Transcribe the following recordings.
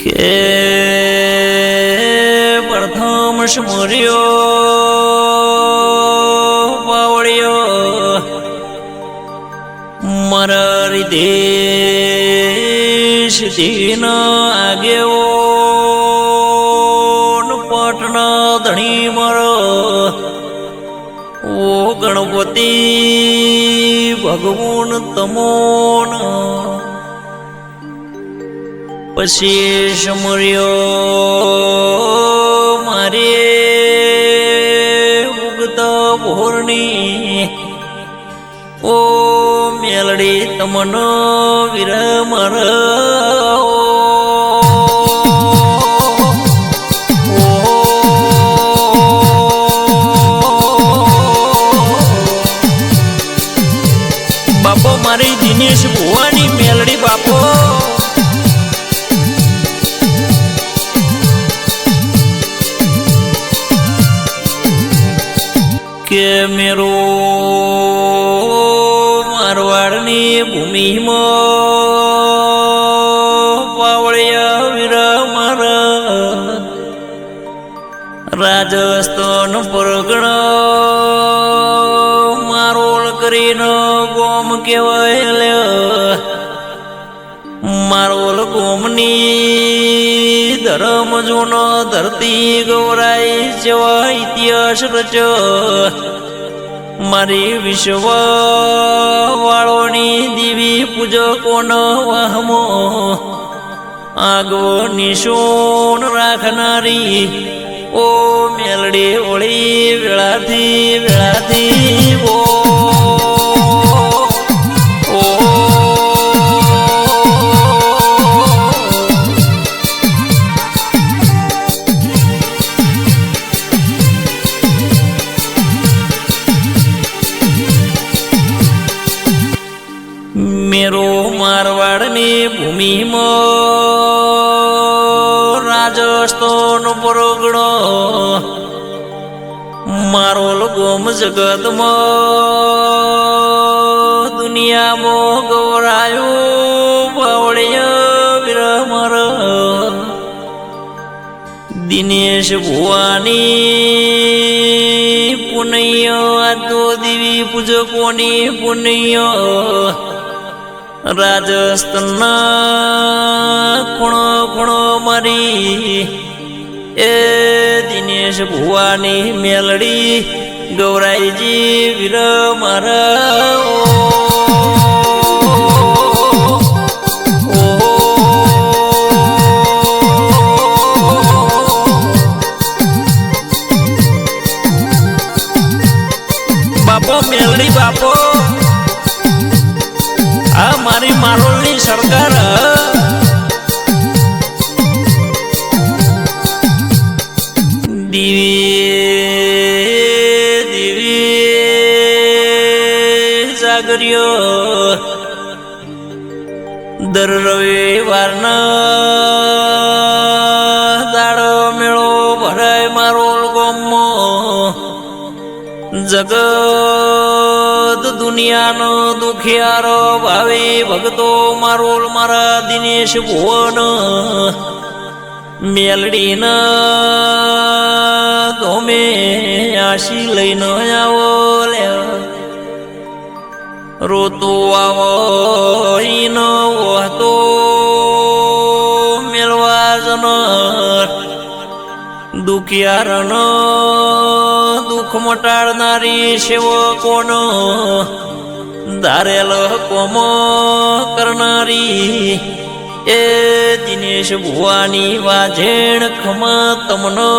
કે પ્રથમ સ્મર્યો પાવળ્યો મારા દેશ દીન આગેવો પટના ધણી મારો ઓ ગણપતિ ભગવાન તમોન પછી સમર્યો મારે ઉગતા ભોરની ઓ મેલડી તમનો વીર મારા બાપો મારી દિનેશ ભુવાની મેલડી બાપો કે મેરો મારવાડની ભૂમિમાં પાવળિયા વીર મારા રાજસ્થાન પરગણા મારોલ કરીને ગોમ કહેવાય મારોલ ગોમની ધર્મ જૂનો ધરતી ગૌરાઈ જેવા ઇતિહાસ રચ મારી વિશ્વ વાળોની દેવી પૂજકોનો વાહમો આગો નિશોન રાખનારી ઓ મેલડી ઓળી વેળાથી ઓ મેરો મારવાડની ભૂમિમાં રાજસ્થાન પરગણો મારોલ ગોમ જગતમાં દુનિયામાં ગૌરાયો બાવળિયા વીર મારા દિનેશ ભુવાની પુનૈય આતો દેવી પૂજકોની પુનૈય રાજસ્થાનના ખૂણો ખૂણો મારી એ દિનેશ ભુવાની મેલડી ગૌરાઈજી વીર મારા બાપો મેલડી બાપો આ મારી મારોલની સરકાર દેવી જાગર્યો દર રવિવારના દાડો મેળો ભરાય મારોલ ગામમાં જગત દુનિયાનો દુખિયારો ભાવી ભગતો મારોલ મારા દિનેશ ભુવન મેલડીના ધોમે આશી લઈને આવો લે રોતો આવો ઈનો વહતો મેળવા જનર દુખિયારનો દુઃખ મટાડનારી સેવકોનો ધારેલ કોમ કરનારી એ દિનેશ ભુવાની વાજેણ ખમા તમનો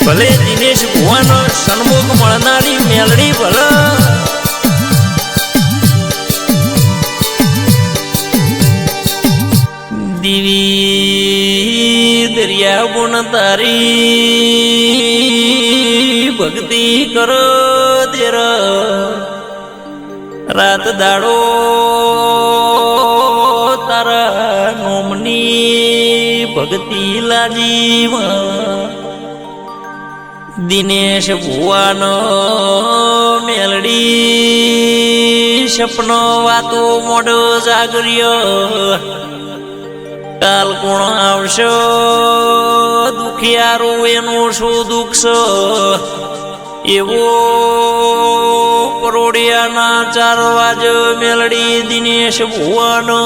ભલે દિનેશ ભુવાનો સન્મુખ મળનારી મેલડી ભલે દેવી દરિયા ગુણ તારી ભક્તિ કરો દેર રાત દાડો તારા નોમની ભક્તિ લાજીમાં દિનેશ ભુવાનો મેલડી સપનો વાતો મોડો જાગર્યો કાલ કોણ આવશો દુખિયારું એનું શું દુઃખ એવો પરોડિયાના 4 વાજ મેલડી દિનેશ ભુવાનો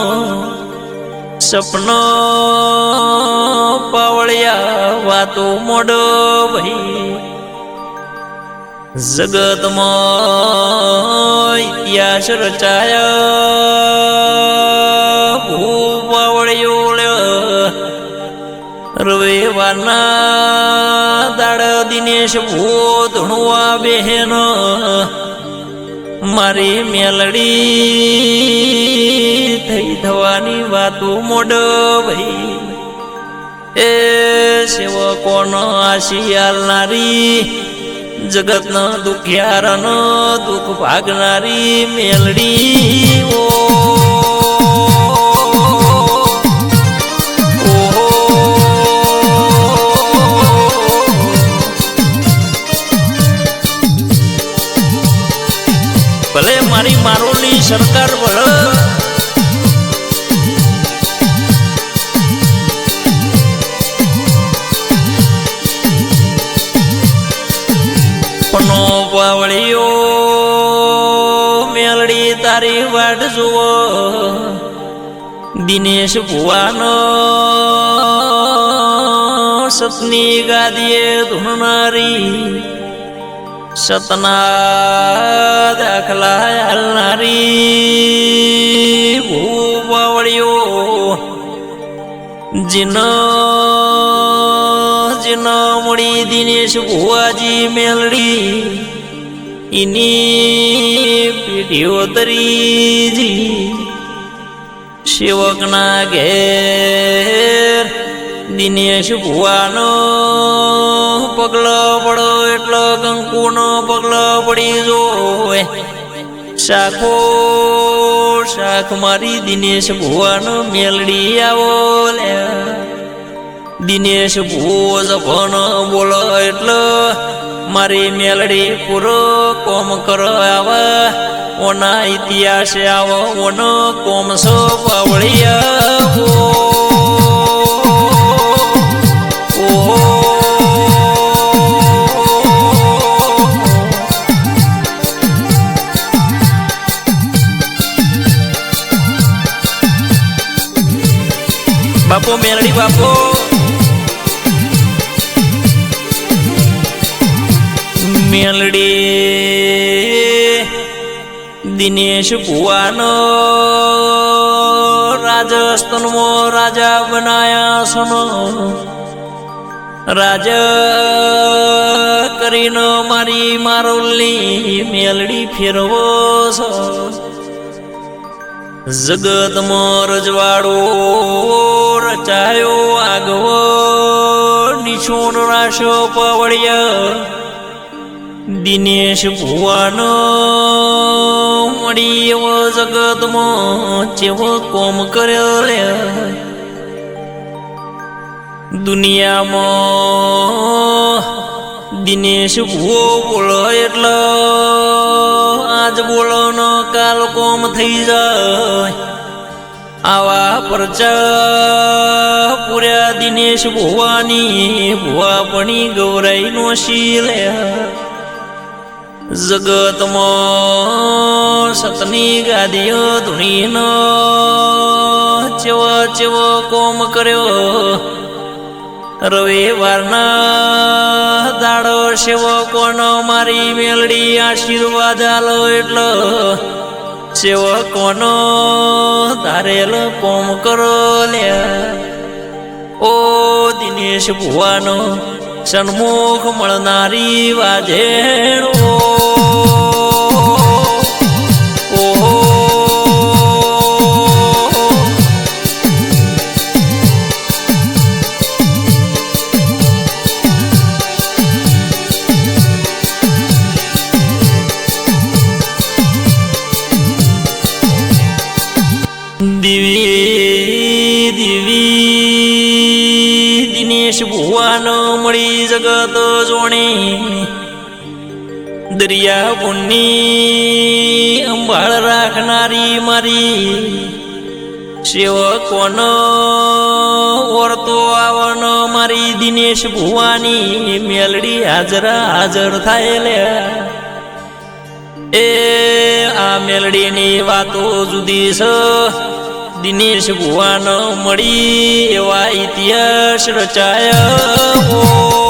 સપનો પાવળિયા વાતો મોડો ભાઈ જગતમાં ઇતિહાસ રચાયા ભૂ પાવળિયો રવિવારના દાડ દિનેશ ભૂ ધણવા બહેન મારી મેલડી થઈ થવાની વાતો મોડો ભાઈ એ સેવકોનો આશી આલનારી જગતનો દુખિયારનો દુઃખ ભાગનારી મેલડી ઓ ભલે મારી મારોલી સરકાર ભળ પનો પાવળીઓ મેલડી તારી વાટ જુઓ દિનેશ ભુવાનો સતની ગાદીએ ધૂણનારી સતના દાખલા હાલનારી ભૂ પાવળીઓ જીનો મળી દિનેશ ભુવાજી મેલડી એની પેઢીઓ તરીજી સેવકના ઘેર દિનેશ ભુવાનો પગલો પડો એટલો કંકુનો પગલો પડી જોય શાખો શાખ મારી દિનેશ ભુવાનો મેલડી આવો લે દિનેશ ભુવો જભનો બોલો એટલો મારી મેલડી પૂરો કોમ કરો આવા ઓના ઇતિહાસે આવો ઓનો કોમ સો પાવળી આવો બાપો મેલડી બાપો મેલડી દિનેશ ભુવાનો રાજસ્થાનમાં રાજા બનાયા સનો રાજા કરીને મારી મારોલી મેલડી ફેરવો છો જગતમાં રજવાડો રચાયો આગવો નિશોન રાશો પાવળિયા દિનેશ ભુવાનો મળી એવો જગતમાં જેવો કોમ કર્યો લે દુનિયામાં દિનેશ ભુવો બોલો એટલો આજ બોલો ન કાલ કોમ થઈ જાય આવા પરચા પૂર્યા દિનેશ ભુવાની ભુવાપણી ગૌરાઈ નો શીલે જગતમાં સતની ગાદીઓ ધૂણીનો ચેવો ચેવો કોમ કર્યો રવિવારના દાડો સેવકોનો મારી મેલડી આશીર્વાદ આલો એટલો સેવકોનો ધારેલો કોમ કરો લે ઓ દિનેશ ભુવાનો સન્મુખ મળનારી વાજેણો દિનેશ ભુવાનો મળી જગત જોણી દરિયા પુણ્યની અંબાળ રાખનારી મારી સેવકોનો વર્તો આવન મારી દિનેશ ભુવાની મેલડી હાજર થાય લે એ આ મેલડીની વાતો જુદી છે દિનેશ ભુવાન મળી એવા ઇતિહાસ રચાયા